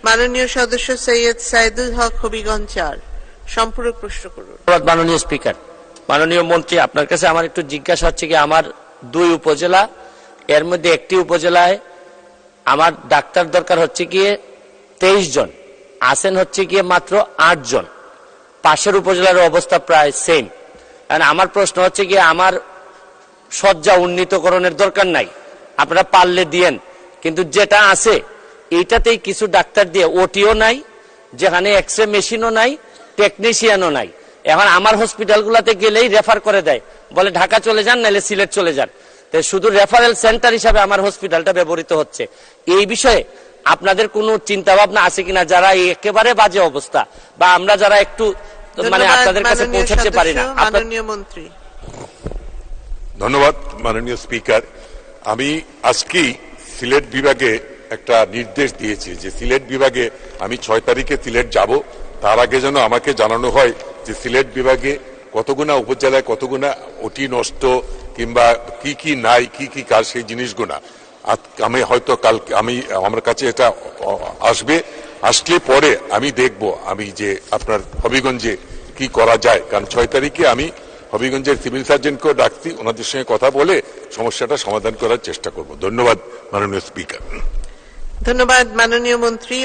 মাননীয় সদস্য সৈয়দ সাইদুল হক হবিগঞ্জ ৪ সম্পূরক প্রশ্ন করুন। মাননীয় স্পিকার, মাননীয় মন্ত্রী, আপনার কাছে আমার একটু জিজ্ঞাসা হচ্ছে কি, আমার 2 উপজেলা, এর মধ্যে একটি উপজেলায় আমার ডাক্তার দরকার হচ্ছে গিয়ে 23 জন, আছেন হচ্ছে গিয়ে মাত্র 8 জন। পাশের উপজেলার অবস্থা প্রায় সেম। আমার প্রশ্ন হচ্ছে গিয়ে, আমার শয্যা উন্নীতকরণের দরকার নাই, আপনারা পারলে দিয়েন, কিন্তু যেটা আছে এইটাতেই কিছু ডাক্তার দিয়ে ওটিও নাই, যেখানে এক্সরে মেশিনও নাই, টেকনিশিয়ানও নাই। এখন আমার হসপিটালগুলোতে গেলেই রেফার করে দেয়, বলে ঢাকা চলে যান, নাহলে সিলেট চলে যান। তো শুধু রেফারেল সেন্টার হিসাবে আমার হসপিটালটা ব্যবহৃত হচ্ছে। এই বিষয়ে আপনাদের কোনো চিন্তা ভাবনা আছে কিনা, যারা একেবারে বাজে অবস্থা, বা আমরা যারা একটু মানে আপনাদের কাছে পৌঁছাতে পারি না? মাননীয় মন্ত্রী। ধন্যবাদ মাননীয় স্পিকার। আমি আজকেই সিলেট বিভাগে একটা নির্দেশ দিয়েছি যে সিলেট বিভাগে আমি 6 তারিখে সিলেট যাব। তার আগে যেন আমাকে জানানো হয় যে সিলেট বিভাগে কতগুনা উপজেলায় কতগুনা ওটি নষ্ট, কিংবা কি কি নাই, কি কি কাজ, সেই জিনিসগুলা আমি হয়তো কালকে আমার কাছে এটা আসলে পরে আমি দেখব আমি যে আপনার হবিগঞ্জে কি করা যায়। কারণ 6 তারিখে আমি হবিগঞ্জের সিভিল সার্জনকেও ডাকছি, ওনাদের সঙ্গে কথা বলে সমস্যাটা সমাধান করার চেষ্টা করব। ধন্যবাদ মাননীয় স্পিকার। ধন্যবাদ মাননীয় মন্ত্রী।